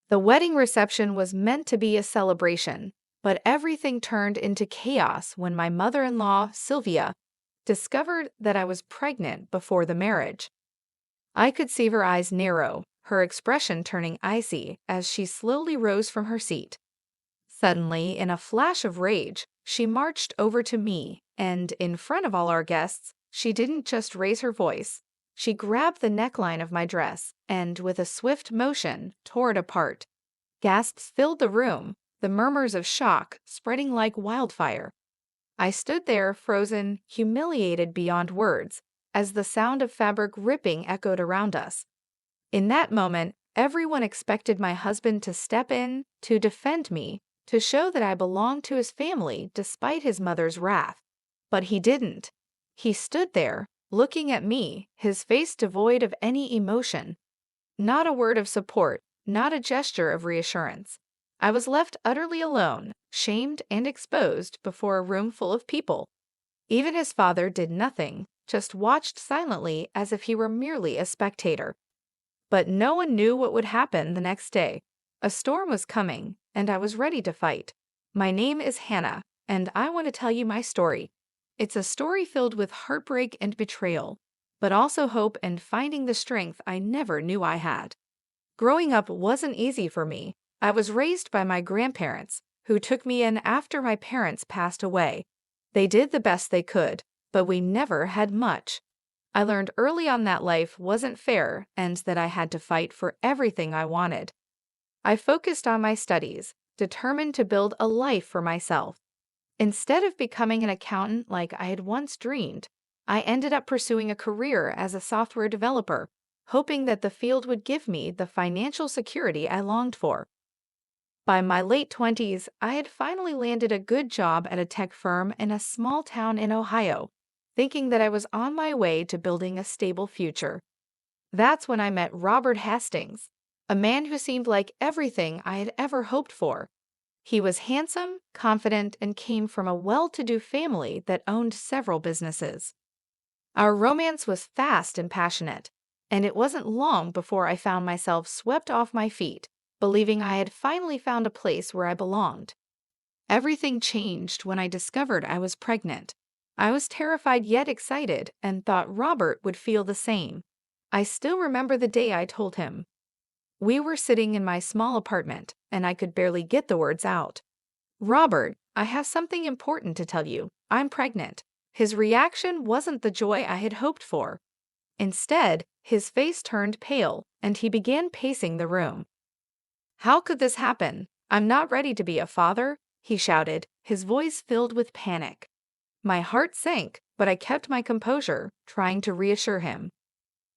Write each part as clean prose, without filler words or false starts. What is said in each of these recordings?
The wedding reception was meant to be a celebration, but everything turned into chaos when my mother-in-law, Sylvia, discovered that I was pregnant before the marriage. I could see her eyes narrow, her expression turning icy as she slowly rose from her seat. Suddenly, in a flash of rage, she marched over to me, and in front of all our guests, she didn't just raise her voice. She grabbed the neckline of my dress and, with a swift motion, tore it apart. Gasps filled the room, the murmurs of shock spreading like wildfire. I stood there, frozen, humiliated beyond words, as the sound of fabric ripping echoed around us. In that moment, everyone expected my husband to step in, to defend me, to show that I belonged to his family despite his mother's wrath. But he didn't. He stood there, looking at me, his face devoid of any emotion. Not a word of support, not a gesture of reassurance. I was left utterly alone, shamed and exposed before a room full of people. Even his father did nothing, just watched silently as if he were merely a spectator. But no one knew what would happen the next day. A storm was coming, and I was ready to fight. My name is Hannah, and I want to tell you my story. It's a story filled with heartbreak and betrayal, but also hope and finding the strength I never knew I had. Growing up wasn't easy for me. I was raised by my grandparents, who took me in after my parents passed away. They did the best they could, but we never had much. I learned early on that life wasn't fair and that I had to fight for everything I wanted. I focused on my studies, determined to build a life for myself. Instead of becoming an accountant like I had once dreamed, I ended up pursuing a career as a software developer, hoping that the field would give me the financial security I longed for. By my late 20s, I had finally landed a good job at a tech firm in a small town in Ohio, thinking that I was on my way to building a stable future. That's when I met Robert Hastings, a man who seemed like everything I had ever hoped for. He was handsome, confident, and came from a well-to-do family that owned several businesses. Our romance was fast and passionate, and it wasn't long before I found myself swept off my feet, believing I had finally found a place where I belonged. Everything changed when I discovered I was pregnant. I was terrified yet excited and thought Robert would feel the same. I still remember the day I told him. We were sitting in my small apartment, and I could barely get the words out. "Robert, I have something important to tell you. I'm pregnant." His reaction wasn't the joy I had hoped for. Instead, his face turned pale, and he began pacing the room. "How could this happen? I'm not ready to be a father," he shouted, his voice filled with panic. My heart sank, but I kept my composure, trying to reassure him.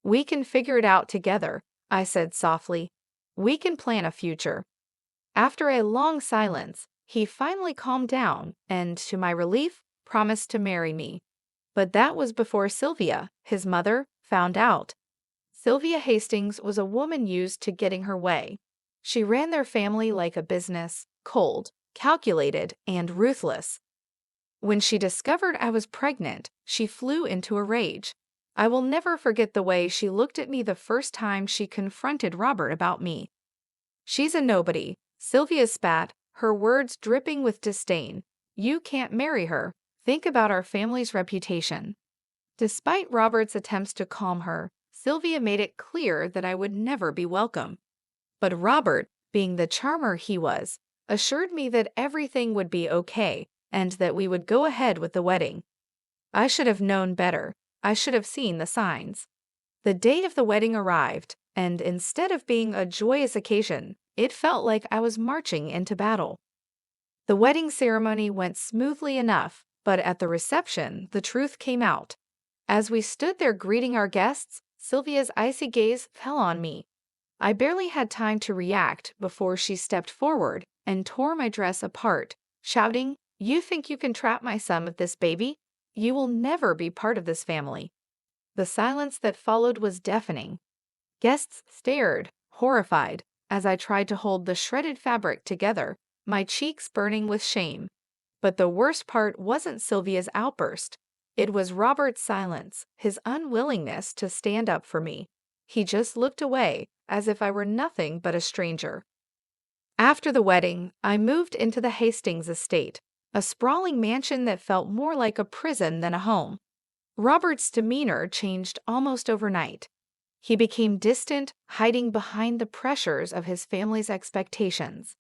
"We can figure it out together," I said softly. "We can plan a future." After a long silence, he finally calmed down and, to my relief, promised to marry me. But that was before Sylvia, his mother, found out. Sylvia Hastings was a woman used to getting her way. She ran their family like a business, cold, calculated, and ruthless. When she discovered I was pregnant, she flew into a rage. I will never forget the way she looked at me the first time she confronted Robert about me. "She's a nobody," Sylvia spat, her words dripping with disdain. "You can't marry her. Think about our family's reputation." Despite Robert's attempts to calm her, Sylvia made it clear that I would never be welcome. But Robert, being the charmer he was, assured me that everything would be okay and that we would go ahead with the wedding. I should have known better. I should have seen the signs. The date of the wedding arrived, and instead of being a joyous occasion, it felt like I was marching into battle. The wedding ceremony went smoothly enough, but at the reception, the truth came out. As we stood there greeting our guests, Sylvia's icy gaze fell on me. I barely had time to react before she stepped forward and tore my dress apart, shouting, "You think you can trap my son with this baby? You will never be part of this family." The silence that followed was deafening. Guests stared, horrified, as I tried to hold the shredded fabric together, my cheeks burning with shame. But the worst part wasn't Sylvia's outburst. It was Robert's silence, his unwillingness to stand up for me. He just looked away, as if I were nothing but a stranger. After the wedding, I moved into the Hastings estate, a sprawling mansion that felt more like a prison than a home. Robert's demeanor changed almost overnight. He became distant, hiding behind the pressures of his family's expectations.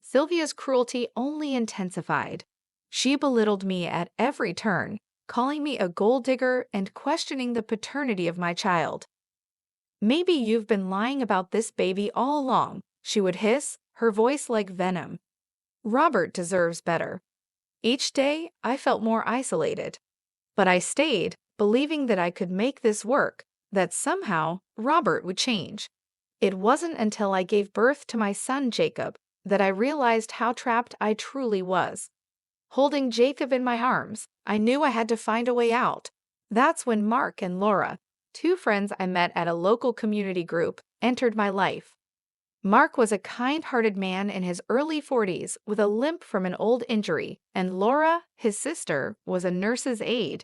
Sylvia's cruelty only intensified. She belittled me at every turn, calling me a gold digger and questioning the paternity of my child. "Maybe you've been lying about this baby all along," she would hiss, her voice like venom. Robert deserves better. Each day, I felt more isolated. But I stayed, believing that I could make this work, that somehow Robert would change. It wasn't until I gave birth to my son Jacob that I realized how trapped I truly was. Holding Jacob in my arms, I knew I had to find a way out. That's when Mark and Laura, two friends I met at a local community group, entered my life. Mark was a kind-hearted man in his early 40s with a limp from an old injury, and Laura, his sister, was a nurse's aide.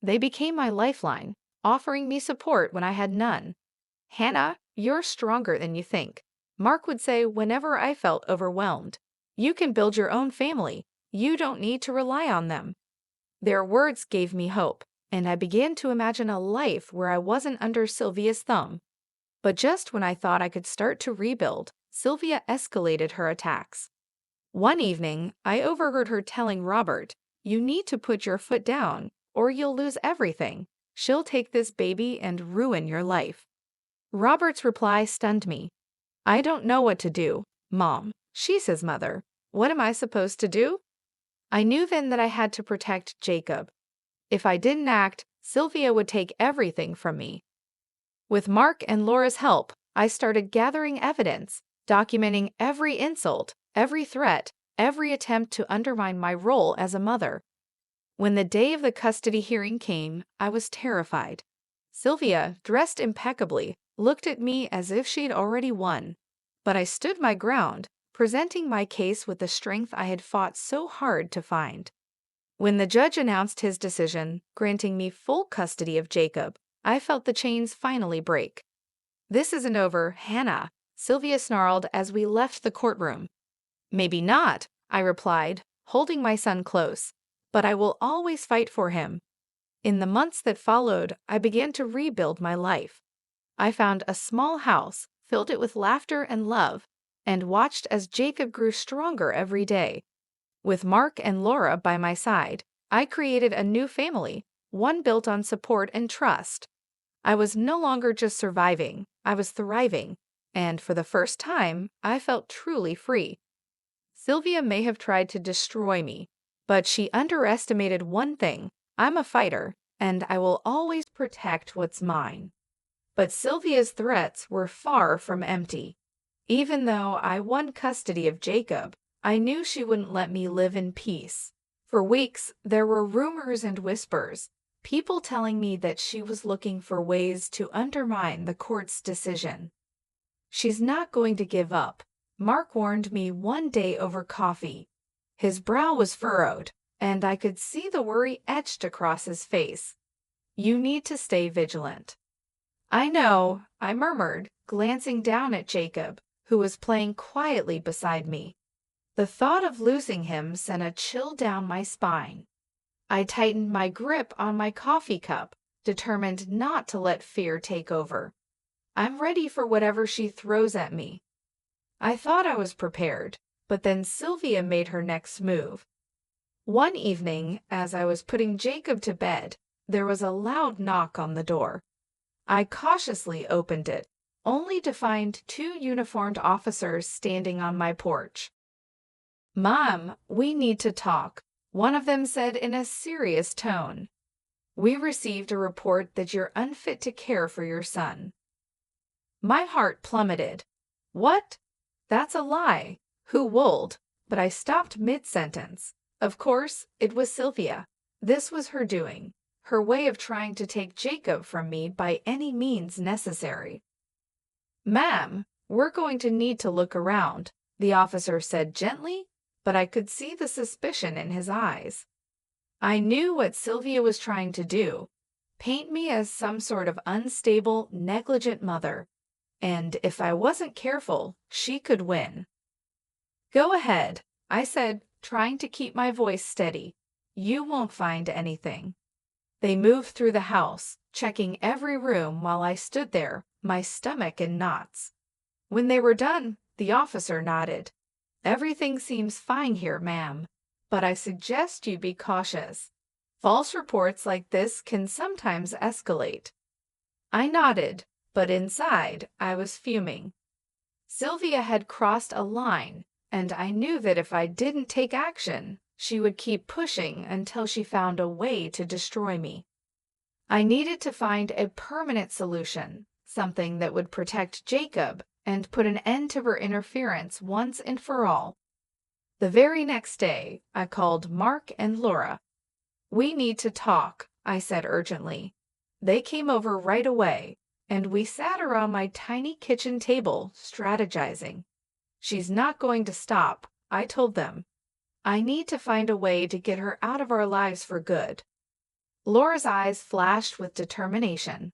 They became my lifeline, offering me support when I had none. "Hannah, you're stronger than you think," Mark would say whenever I felt overwhelmed. "You can build your own family. You don't need to rely on them." Their words gave me hope, and I began to imagine a life where I wasn't under Sylvia's thumb. But just when I thought I could start to rebuild, Sylvia escalated her attacks. One evening, I overheard her telling Robert, "You need to put your foot down, or you'll lose everything. She'll take this baby and ruin your life." Robert's reply stunned me. "I don't know what to do, Mom. She's his mother. What am I supposed to do?" I knew then that I had to protect Jacob. If I didn't act, Sylvia would take everything from me. With Mark and Laura's help, I started gathering evidence, documenting every insult, every threat, every attempt to undermine my role as a mother. When the day of the custody hearing came, I was terrified. Sylvia, dressed impeccably, looked at me as if she'd already won. But I stood my ground, presenting my case with the strength I had fought so hard to find. When the judge announced his decision, granting me full custody of Jacob, I felt the chains finally break. "This isn't over, Hannah," Sylvia snarled as we left the courtroom. "Maybe not," I replied, holding my son close, "but I will always fight for him." In the months that followed, I began to rebuild my life. I found a small house, filled it with laughter and love, and watched as Jacob grew stronger every day. With Mark and Laura by my side, I created a new family, one built on support and trust. I was no longer just surviving, I was thriving, and for the first time, I felt truly free. Sylvia may have tried to destroy me, but she underestimated one thing: I'm a fighter, and I will always protect what's mine. But Sylvia's threats were far from empty. Even though I won custody of Jacob, I knew she wouldn't let me live in peace. For weeks, there were rumors and whispers, people telling me that she was looking for ways to undermine the court's decision. "She's not going to give up," Mark warned me one day over coffee. His brow was furrowed, and I could see the worry etched across his face. "You need to stay vigilant." "I know," I murmured, glancing down at Jacob, who was playing quietly beside me. The thought of losing him sent a chill down my spine. I tightened my grip on my coffee cup, determined not to let fear take over. "I'm ready for whatever she throws at me." I thought I was prepared, but then Sylvia made her next move. One evening, as I was putting Jacob to bed, there was a loud knock on the door. I cautiously opened it, only to find two uniformed officers standing on my porch. "Mom, we need to talk," one of them said in a serious tone. "We received a report that you're unfit to care for your son." My heart plummeted. "What? That's a lie. Who would?" But I stopped mid-sentence. Of course, it was Sylvia. This was her doing, her way of trying to take Jacob from me by any means necessary. "Ma'am, we're going to need to look around," the officer said gently, but I could see the suspicion in his eyes. I knew what Sylvia was trying to do: paint me as some sort of unstable, negligent mother. And if I wasn't careful, she could win. Go ahead, I said, trying to keep my voice steady. You won't find anything. They moved through the house, checking every room while I stood there, my stomach in knots. When they were done, the officer nodded. Everything seems fine here, ma'am, but I suggest you be cautious. False reports like this can sometimes escalate. I nodded, but inside I was fuming. Sylvia had crossed a line, and I knew that if I didn't take action, she would keep pushing until she found a way to destroy me. I needed to find a permanent solution, something that would protect Jacob and put an end to her interference once and for all. The very next day, I called Mark and Laura. We need to talk, I said urgently. They came over right away, and we sat around my tiny kitchen table, strategizing. She's not going to stop, I told them. I need to find a way to get her out of our lives for good. Laura's eyes flashed with determination.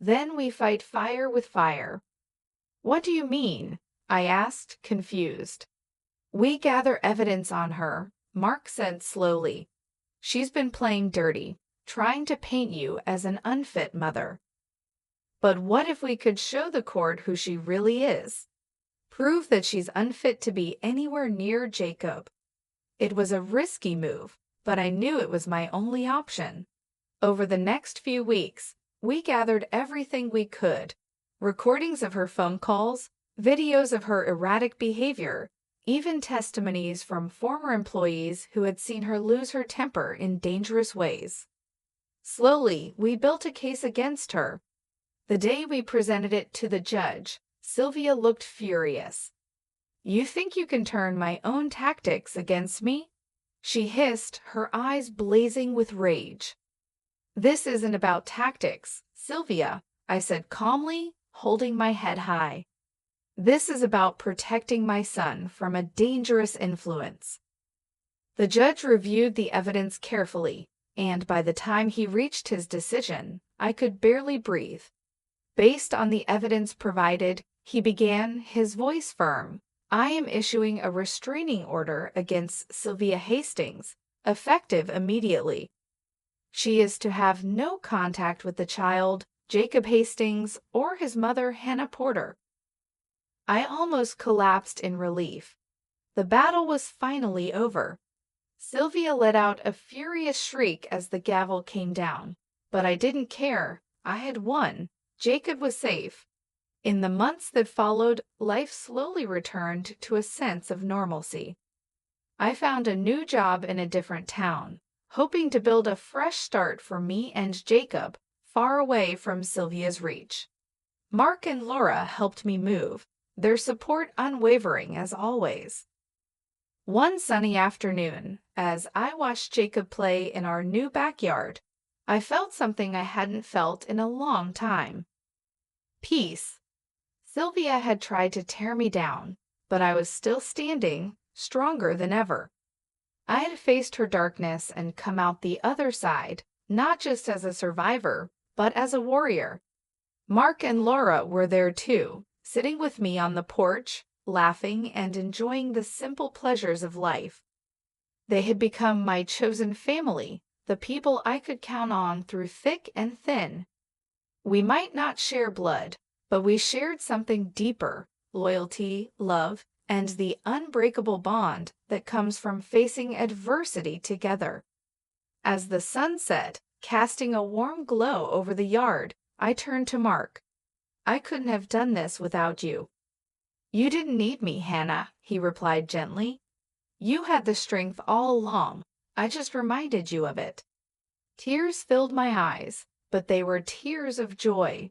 Then we fight fire with fire. What do you mean? I asked, confused. We gather evidence on her, Mark said slowly. She's been playing dirty, trying to paint you as an unfit mother. But what if we could show the court who she really is? Prove that she's unfit to be anywhere near Jacob. It was a risky move, but I knew it was my only option. Over the next few weeks, we gathered everything we could. Recordings of her phone calls, videos of her erratic behavior, even testimonies from former employees who had seen her lose her temper in dangerous ways. Slowly, we built a case against her. The day we presented it to the judge, Sylvia looked furious. You think you can turn my own tactics against me? She hissed, her eyes blazing with rage. This isn't about tactics, Sylvia, I said calmly, holding my head high. This is about protecting my son from a dangerous influence. The judge reviewed the evidence carefully, and by the time he reached his decision, I could barely breathe. Based on the evidence provided, he began, his voice firm. I am issuing a restraining order against Sylvia Hastings, effective immediately. She is to have no contact with the child, Jacob Hastings, or his mother, Hannah Porter. I almost collapsed in relief. The battle was finally over. Sylvia let out a furious shriek as the gavel came down, but I didn't care. I had won. Jacob was safe. In the months that followed, life slowly returned to a sense of normalcy. I found a new job in a different town, hoping to build a fresh start for me and Jacob, far away from Sylvia's reach. Mark and Laura helped me move, their support unwavering as always. One sunny afternoon, as I watched Jacob play in our new backyard, I felt something I hadn't felt in a long time. Peace. Sylvia had tried to tear me down, but I was still standing, stronger than ever. I had faced her darkness and come out the other side, not just as a survivor, but as a warrior. Mark and Laura were there too, sitting with me on the porch, laughing and enjoying the simple pleasures of life. They had become my chosen family, the people I could count on through thick and thin. We might not share blood, but we shared something deeper, loyalty, love, and the unbreakable bond that comes from facing adversity together. As the sun set, casting a warm glow over the yard, I turned to Mark. I couldn't have done this without you. You didn't need me, Hannah, he replied gently. You had the strength all along. I just reminded you of it. Tears filled my eyes, but they were tears of joy.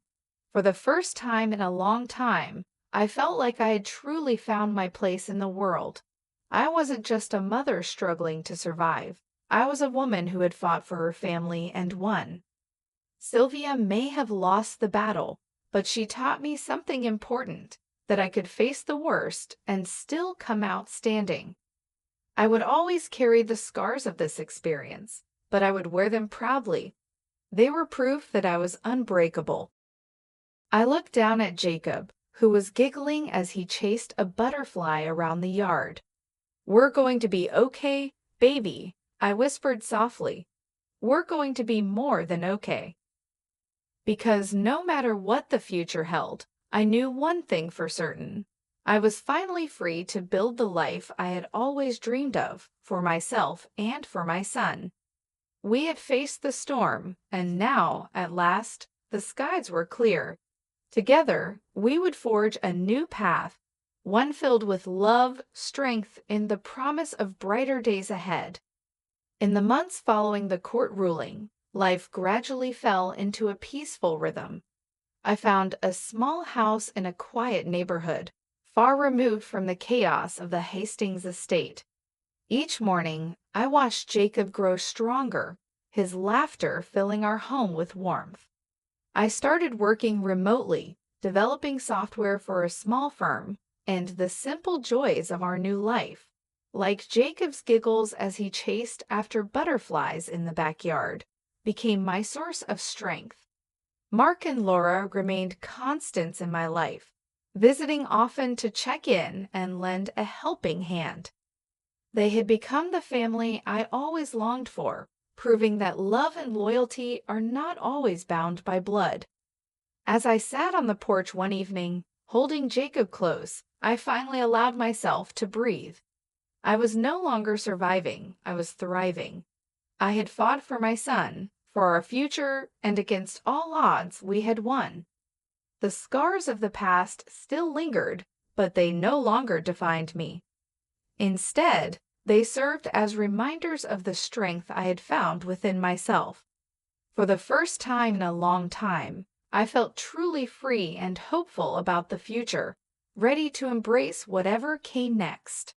For the first time in a long time, I felt like I had truly found my place in the world. I wasn't just a mother struggling to survive. I was a woman who had fought for her family and won. Sylvia may have lost the battle, but she taught me something important, that I could face the worst and still come out standing. I would always carry the scars of this experience, but I would wear them proudly. They were proof that I was unbreakable. I looked down at Jacob, who was giggling as he chased a butterfly around the yard. "We're going to be okay, baby," I whispered softly. "We're going to be more than okay." Because no matter what the future held, I knew one thing for certain. I was finally free to build the life I had always dreamed of for myself and for my son. We had faced the storm, and now, at last, the skies were clear. Together, we would forge a new path, one filled with love, strength, and the promise of brighter days ahead. In the months following the court ruling, life gradually fell into a peaceful rhythm. I found a small house in a quiet neighborhood, far removed from the chaos of the Hastings estate. Each morning, I watched Jacob grow stronger, his laughter filling our home with warmth. I started working remotely, developing software for a small firm, and the simple joys of our new life, like Jacob's giggles as he chased after butterflies in the backyard, became my source of strength. Mark and Laura remained constants in my life, visiting often to check in and lend a helping hand. They had become the family I always longed for, proving that love and loyalty are not always bound by blood. As I sat on the porch one evening, holding Jacob close, I finally allowed myself to breathe. I was no longer surviving, I was thriving. I had fought for my son, for our future, and against all odds we had won. The scars of the past still lingered, but they no longer defined me. Instead, they served as reminders of the strength I had found within myself. For the first time in a long time, I felt truly free and hopeful about the future, ready to embrace whatever came next.